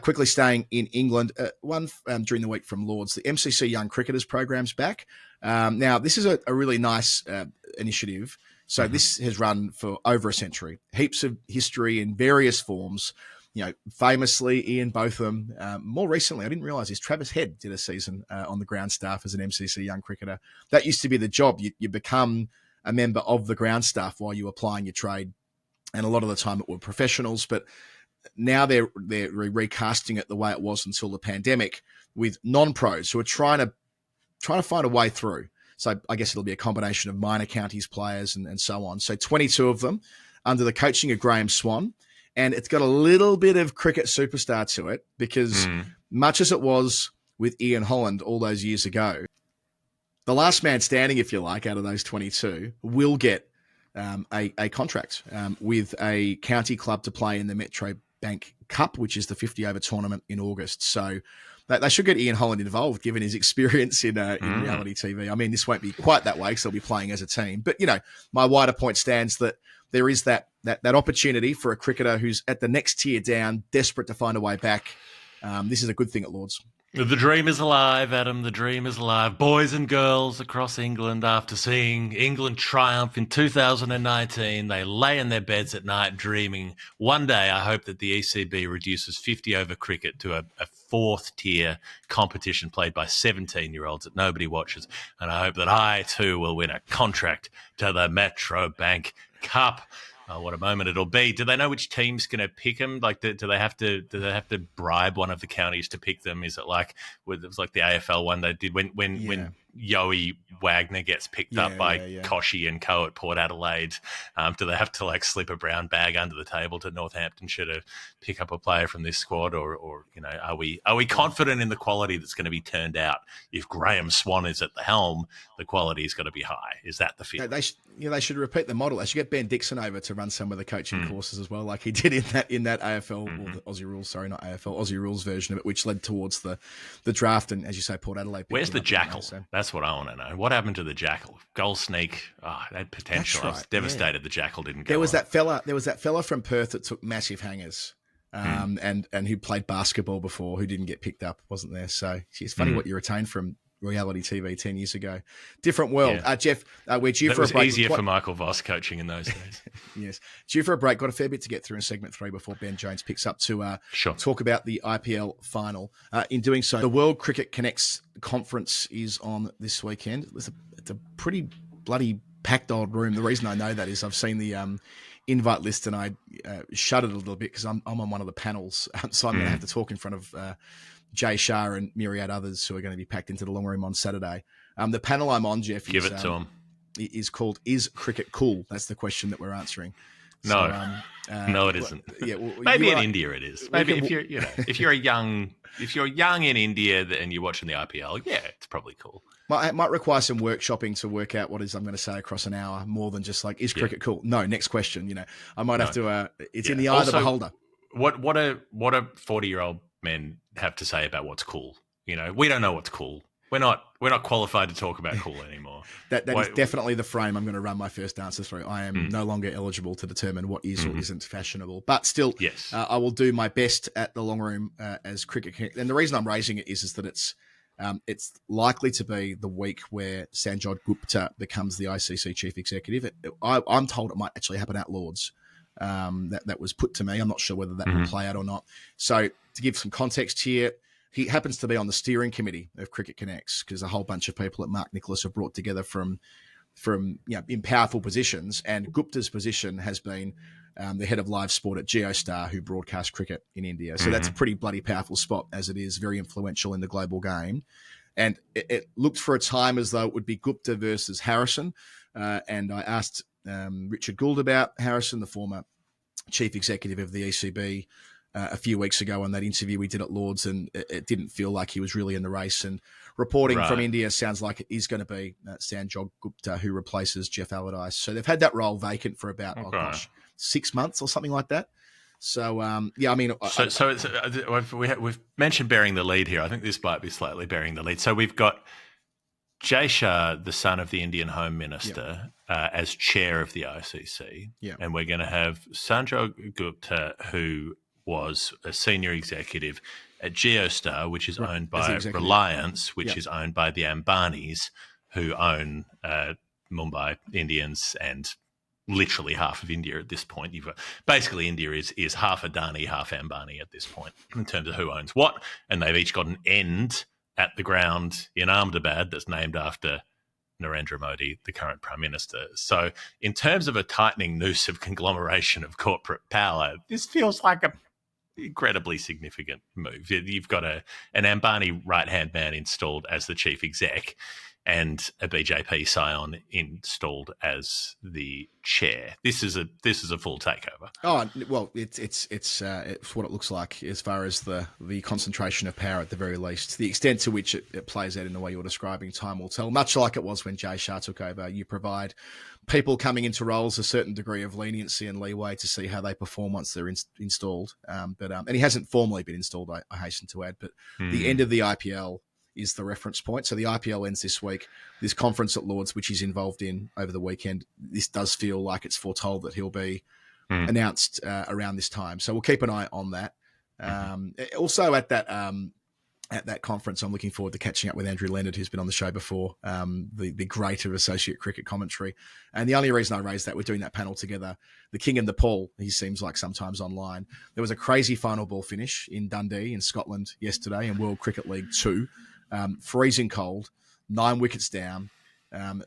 Quickly staying in England, one during the week from Lords, the MCC Young Cricketers program's back. Now, this is a really nice initiative. So this has run for over a century. Heaps of history in various forms. Famously, Ian Botham. More recently, I didn't realise this, Travis Head did a season on the ground staff as an MCC Young Cricketer. That used to be the job. You become a member of the ground staff while you were applying your trade. And a lot of the time it were professionals, but now they're recasting it the way it was until the pandemic with non-pros who are trying to find a way through. So I guess it'll be a combination of minor counties players and so on. So 22 of them under the coaching of Graham Swan. And it's got a little bit of cricket superstar to it because much as it was with Ian Holland all those years ago, the last man standing, if you like, out of those 22 will get a contract with a county club to play in the Metro Bank Cup, which is the 50-over tournament in August. So they should get Ian Holland involved, given his experience in reality TV. I mean, this won't be quite that way because they'll be playing as a team. But, my wider point stands that there is that opportunity for a cricketer who's at the next tier down, desperate to find a way back. This is a good thing at Lords. The dream is alive, Adam. The dream is alive. Boys and girls across England, after seeing England triumph in 2019, they lay in their beds at night dreaming, one day I hope that the ECB reduces 50-over cricket to a fourth-tier competition played by 17-year-olds that nobody watches. And I hope that I, too, will win a contract to the Metro Bank Cup. Oh, what a moment it'll be. Do they know which team's going to pick them? Like, do they have to bribe one of the counties to pick them? Is it like it was like the AFL one they did when Yoey Wagner gets picked up by Koshy and co at Port Adelaide? Do they have to slip a brown bag under the table to Northamptonshire to pick up a player from this squad, or are we confident in the quality that's going to be turned out? If Graham Swan is at the helm, the quality's got to be high. Is that the fit? They should repeat the model. They should get Ben Dixon over to run some of the coaching courses as well, like he did in that AFL or the Aussie Rules, sorry, not AFL, Aussie Rules version of it, which led towards the draft. And as you say, Port Adelaide. Where's the Jackal? That's what I want to know. What happened to the Jackal? Goal sneak. Oh, that had potential. Right, I was devastated the Jackal didn't go. There was that fella from Perth that took massive hangers. And who played basketball before, who didn't get picked up, wasn't there? So it's funny what you retained from reality TV 10 years ago. Different world. Yeah. Jeff, we're due for a break. It was easier for Michael Voss coaching in those days. Yes. Due for a break. Got a fair bit to get through in segment 3 before Ben Jones picks up to talk about the IPL final. In doing so, the World Cricket Connects conference is on this weekend. It's a pretty bloody packed old room. The reason I know that is I've seen the invite list and I shuddered a little bit because I'm on one of the panels. So I'm going to have to talk in front of Jay Shah and myriad others who are going to be packed into the long room on Saturday. The panel I'm on, Jeff, Give it to them. Is called "Is Cricket Cool?" That's the question that we're answering. No, so, no, it isn't. Yeah, well, maybe in India it is. Maybe if you're young in India and you're watching the IPL, yeah, it's probably cool. It might require some workshopping to work out what is I'm going to say across an hour, more than just is cricket cool? No, next question. I might have to. It's in the eye of the beholder. What a 40-year-old men have to say about what's cool. We don't know what's cool. We're not qualified to talk about cool anymore. that is definitely the frame I'm going to run my first answer through. I am no longer eligible to determine what is or isn't fashionable, but still, yes. I will do my best at the long room as cricket. And the reason I'm raising it is that it's likely to be the week where Sanju Gupta becomes the ICC chief executive. I'm told it might actually happen at Lords. That was put to me. I'm not sure whether that will play out or not. So to give some context here, he happens to be on the steering committee of Cricket Connects because a whole bunch of people at Mark Nicholas are brought together from in powerful positions. And Gupta's position has been the head of live sport at Geostar, who broadcasts cricket in India. So that's a pretty bloody powerful spot, as it is very influential in the global game. And it looked for a time as though it would be Gupta versus Harrison. And I asked Richard Gould about Harrison, the former chief executive of the ECB, a few weeks ago on that interview we did at Lords, and it didn't feel like he was really in the race. And reporting from India sounds like it is going to be Sanju Gupta who replaces Jeff Allardyce. So they've had that role vacant for about 6 months or something like that. So we've mentioned bearing the lead here. I think this might be slightly bearing the lead. So we've got Jay Shah, the son of the Indian Home Minister, as chair of the ICC, and we're going to have Sanju Gupta, who was a senior executive at Geostar, which is owned by Reliance, which is owned by the Ambanis, who own Mumbai Indians and literally half of India at this point. You've got, basically, India is half Adani, half Ambani at this point in terms of who owns what, and they've each got an end at the ground in Ahmedabad that's named after Narendra Modi, the current Prime Minister. So in terms of a tightening noose of conglomeration of corporate power, this feels like a incredibly significant move. You've got an Ambani right-hand man installed as the chief exec and a BJP scion installed as the chair. This is a full takeover. Oh well, it's what it looks like as far as the concentration of power at the very least. The extent to which it plays out in the way you're describing, time will tell. Much like it was when Jay Shah took over, you provide people coming into roles a certain degree of leniency and leeway to see how they perform once they're installed. And he hasn't formally been installed, I hasten to add. But the end of the IPL is the reference point. So the IPL ends this week. This conference at Lords, which he's involved in over the weekend, this does feel like it's foretold that he'll be announced around this time. So we'll keep an eye on that. Also at that conference, I'm looking forward to catching up with Andrew Leonard, who's been on the show before, the great of associate cricket commentary. And the only reason I raised that, we're doing that panel together, the King and the Paul, he seems like sometimes online. There was a crazy final ball finish in Dundee in Scotland yesterday in World Cricket League 2. Freezing cold, 9 wickets down.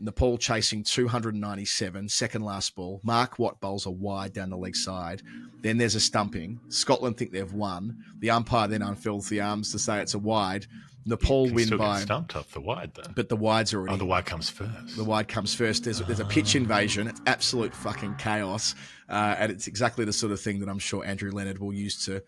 Nepal chasing 297, second last ball. Mark Watt bowls a wide down the leg side. Then there's a stumping. Scotland think they've won. The umpire then unfurls the arms to say it's a wide. Nepal win still by... get stumped off the wide, though. But the wide's already... Oh, the wide comes first. The wide comes first. There's a pitch invasion. It's absolute fucking chaos. And it's exactly the sort of thing that I'm sure Andrew Leonard will use to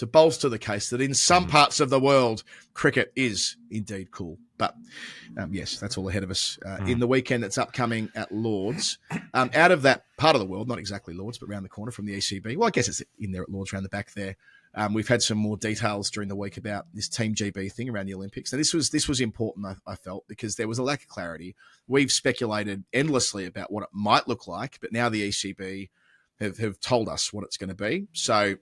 bolster the case that in some parts of the world, cricket is indeed cool. But yes, that's all ahead of us in the weekend that's upcoming at Lords. Out of that part of the world, not exactly Lords, but around the corner from the ECB. Well, I guess it's in there at Lords, around the back there. We've had some more details during the week about this Team GB thing around the Olympics. Now, this was important, I felt, because there was a lack of clarity. We've speculated endlessly about what it might look like, but now the ECB have told us what it's going to be. So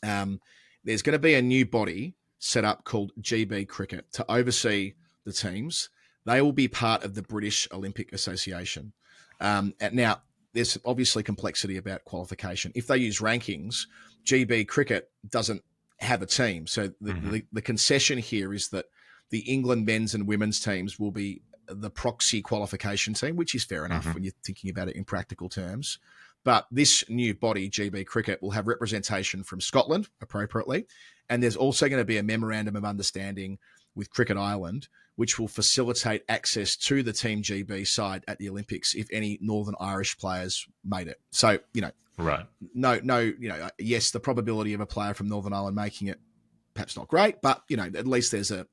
there's going to be a new body set up called GB Cricket to oversee the teams. They will be part of the British Olympic Association. Now, there's obviously complexity about qualification. If they use rankings, GB Cricket doesn't have a team. So the concession here is that the England men's and women's teams will be the proxy qualification team, which is fair enough when you're thinking about it in practical terms. But this new body, GB Cricket, will have representation from Scotland, appropriately. And there's also going to be a memorandum of understanding with Cricket Ireland, which will facilitate access to the Team GB side at the Olympics if any Northern Irish players made it. So, right. No, yes, the probability of a player from Northern Ireland making it, perhaps not great, but, at least there's a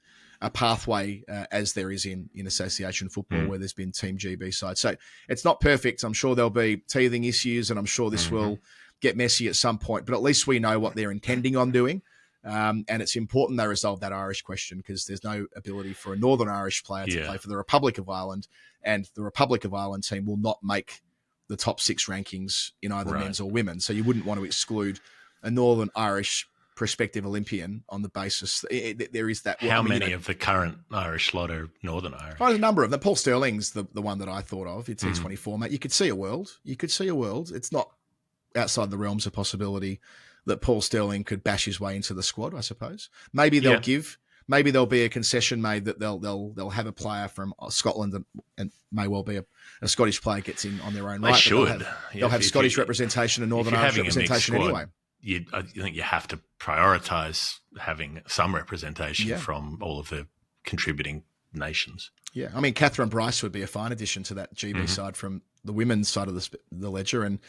pathway as there is in association football where there's been Team GB side. So it's not perfect. I'm sure there'll be teething issues and I'm sure this will get messy at some point, but at least we know what they're intending on doing. And it's important they resolve that Irish question because there's no ability for a Northern Irish player to play for the Republic of Ireland, and the Republic of Ireland team will not make the top 6 rankings in either men's or women. So you wouldn't want to exclude a Northern Irish prospective Olympian on the basis there is that. How many of the current Irish lot are Northern Irish? There's a number of them. Paul Sterling's the one that I thought of. It's T24, mate. You could see a world. It's not outside the realms of possibility that Paul Sterling could bash his way into the squad, I suppose. Maybe they'll maybe there'll be a concession made that they'll have a player from Scotland and may well be a Scottish player gets in on their own right. They should. They'll have Scottish representation and Northern Irish representation anyway. I think you have to prioritise having some representation from all of the contributing nations. Yeah, I mean, Catherine Bryce would be a fine addition to that GB side from the women's side of the ledger, and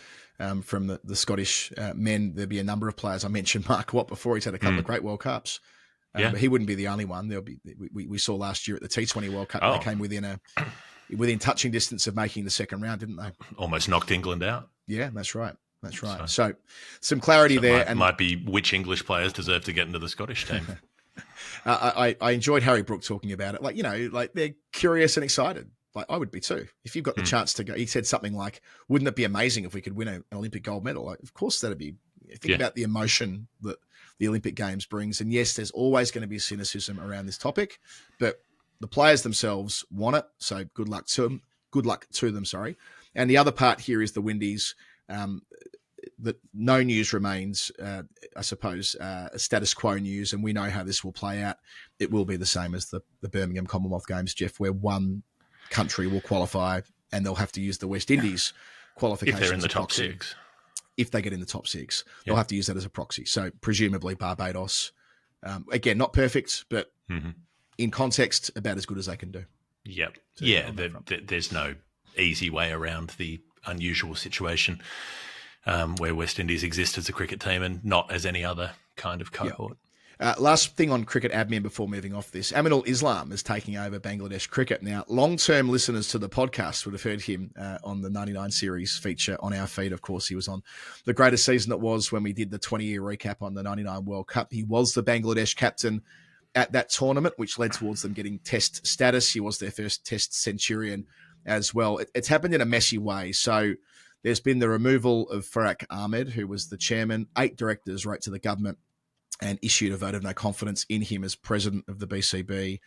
from the Scottish men, there'd be a number of players. I mentioned Mark Watt before; he's had a couple of great World Cups, but he wouldn't be the only one. There'll be we saw last year at the T20 World Cup, they came within touching distance of making the second round, didn't they? Almost knocked England out. Yeah, that's right. So some clarity there. And might be which English players deserve to get into the Scottish team. I enjoyed Harry Brook talking about it. Like they're curious and excited. Like I would be too. If you've got the chance to go, he said something like, wouldn't it be amazing if we could win an Olympic gold medal? Like, of course, that'd be Think about the emotion that the Olympic Games brings. And yes, there's always going to be cynicism around this topic, but the players themselves want it. So good luck to them. Good luck to them. Sorry. And the other part here is the Windies. That no news remains, I suppose, status quo news, and we know how this will play out. It will be the same as the Birmingham Commonwealth Games, Jeff, where one country will qualify and they'll have to use the West Indies qualifications. If they're in the top six. If they get in the top six, they'll have to use that as a proxy. So presumably Barbados. Again, not perfect, but in context, about as good as they can do. Yep. There's no easy way around the unusual situation where West Indies exist as a cricket team and not as any other kind of cohort. Last thing on cricket admin before moving off this. Aminul Islam is taking over Bangladesh cricket. Now, long-term listeners to the podcast would have heard him on the 99 series feature on our feed. Of course, he was on the greatest season it was when we did the 20-year recap on the 99 World Cup. He was the Bangladesh captain at that tournament, which led towards them getting test status. He was their first test centurion as well. It's happened in a messy way. So there's been the removal of Faraq Ahmed, who was the chairman. 8 directors wrote to the government and issued a vote of no confidence in him as president of the BCB.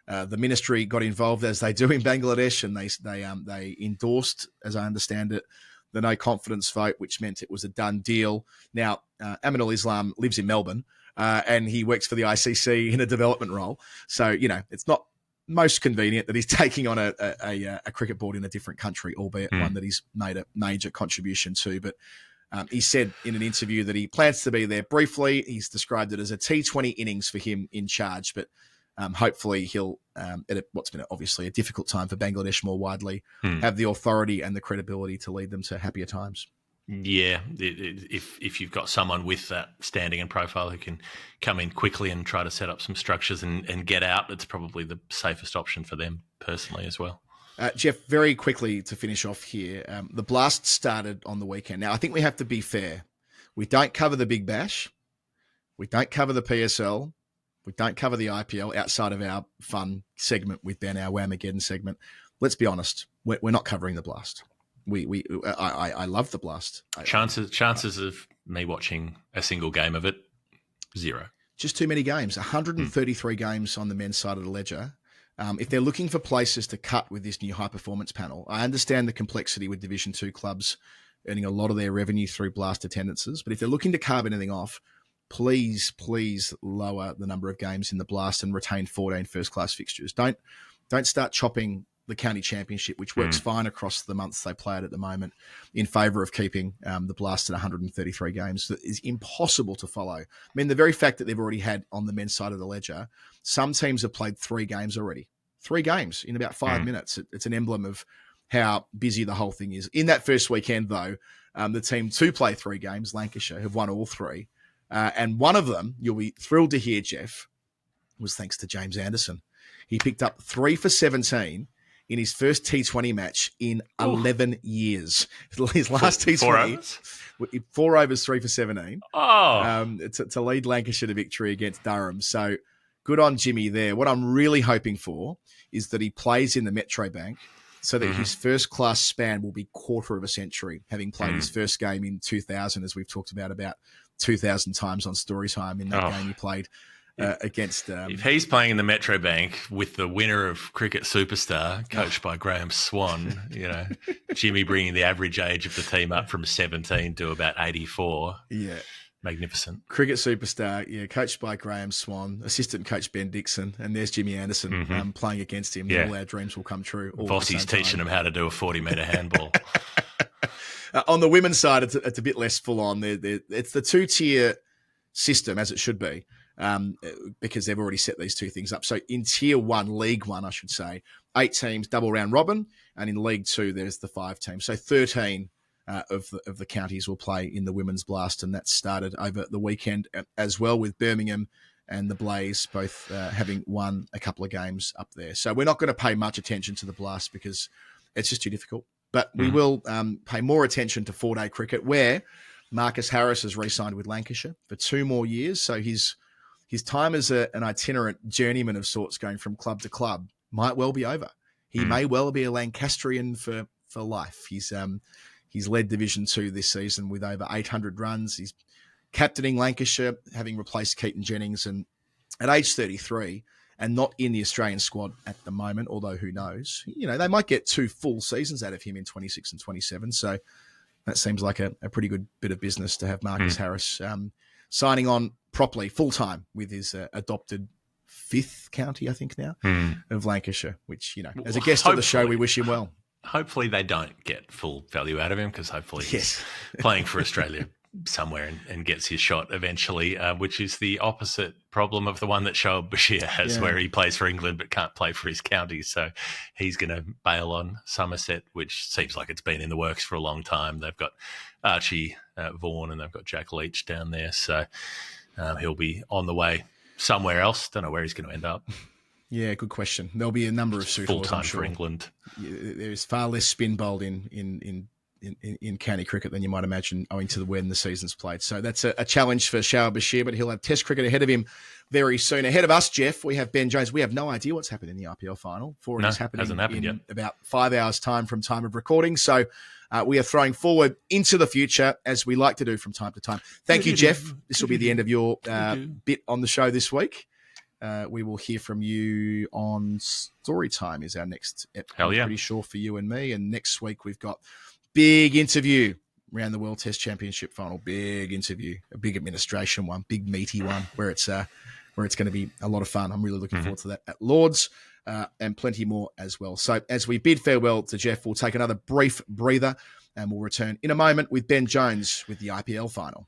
The ministry got involved, as they do in Bangladesh, and they endorsed, as I understand it, the no confidence vote, which meant it was a done deal. Now, Aminul Islam lives in Melbourne, and he works for the ICC in a development role. So, it's not most convenient that he's taking on a cricket board in a different country, albeit one that he's made a major contribution to. But he said in an interview that he plans to be there briefly. He's described it as a T20 innings for him in charge, but hopefully he'll, at what's been obviously a difficult time for Bangladesh more widely, have the authority and the credibility to lead them to happier times. Yeah, if you've got someone with that standing and profile who can come in quickly and try to set up some structures and get out, it's probably the safest option for them personally as well. Jeff, very quickly to finish off here, the Blast started on the weekend. Now, I think we have to be fair. We don't cover the Big Bash. We don't cover the PSL. We don't cover the IPL outside of our fun segment with Ben, our Whamageddon segment. Let's be honest. We're not covering the Blast. I love the Blast. Chances of me watching a single game of it, 0. Just too many games. 133 games on the men's side of the ledger. If they're looking for places to cut with this new high-performance panel, I understand the complexity with Division 2 clubs earning a lot of their revenue through Blast attendances. But if they're looking to carve anything off, please lower the number of games in the Blast and retain 14 first-class fixtures. Don't start chopping the county championship, which works fine across the months they play at the moment, in favour of keeping the Blast at 133 games. That is impossible to follow. I mean, the very fact that they've already had on the men's side of the ledger, some teams have played 3 games already. 3 games in about 5 minutes. It's an emblem of how busy the whole thing is. In that first weekend, though, the team to play 3 games, Lancashire, have won all 3. And one of them, you'll be thrilled to hear, Jeff, was thanks to James Anderson. He picked up 3 for 17 in his first T20 match in 11 years. His last T20, 4 overs, 3 for 17, to lead Lancashire to victory against Durham. So good on Jimmy there. What I'm really hoping for is that he plays in the Metro Bank so that his first class span will be quarter of a century, having played his first game in 2000, as we've talked about 2,000 times on Storytime in that game he played. Against if he's playing in the Metro Bank with the winner of Cricket Superstar, coached by Graham Swan, Jimmy bringing the average age of the team up from 17 to about 84. Yeah. Magnificent. Cricket Superstar, coached by Graham Swan, assistant coach Ben Dixon, and there's Jimmy Anderson playing against him. All our dreams will come true. Vossi's teaching him how to do a 40-metre handball. On the women's side, it's a bit less full on. It's the 2-tier system, as it should be. Because they've already set these 2 things up. So in Tier 1, League 1, I should say, 8 teams, double round robin, and in League 2, there's the 5 teams. So 13 of the counties will play in the Women's Blast, and that started over the weekend as well, with Birmingham and the Blaze both having won a couple of games up there. So we're not going to pay much attention to the Blast because it's just too difficult. But we will pay more attention to 4-day cricket, where Marcus Harris has re-signed with Lancashire for 2 more years. So his time as an itinerant journeyman of sorts, going from club to club, might well be over. He may well be a Lancastrian for life. He's led Division 2 this season with over 800 runs. captaining Lancashire, having replaced Keaton Jennings, and at age 33 and not in the Australian squad at the moment, although who knows, they might get 2 full seasons out of him in 26 and 27. So that seems like a pretty good bit of business to have Marcus Harris signing on properly, full-time with his adopted 5th county, I think now, of Lancashire, which, as a guest of the show, we wish him well. Hopefully they don't get full value out of him, because hopefully he's playing for Australia somewhere and gets his shot eventually, which is the opposite problem of the one that Shoaib Bashir has, where he plays for England but can't play for his county. So he's going to bail on Somerset, which seems like it's been in the works for a long time. They've got Archie Vaughan and they've got Jack Leach down there. So he'll be on the way somewhere else. Don't know where he's going to end up. Yeah, good question. There'll be a number of suitors, full-time I'm sure. for England. There's far less spin bowled in county cricket than you might imagine, owing to when the season's played. So that's a challenge for Shoaib Bashir, but he'll have Test cricket ahead of him very soon. Ahead of us, Jeff, we have Ben Jones. We have no idea what's happened in the IPL final. It is happening in about 5 hours' time from time of recording. So we are throwing forward into the future, as we like to do from time to time. Thank you, Jeff. This will be the end of your bit on the show this week. We will hear from you on Storytime is our next episode. Hell yeah. I'm pretty sure for you and me. And next week we've got big interview around the World Test Championship final. Big interview, a big administration one, big meaty one, where it's going to be a lot of fun. I'm really looking forward to that at Lords, and plenty more as well. So as we bid farewell to Jeff, we'll take another brief breather and we'll return in a moment with Ben Jones with the IPL final.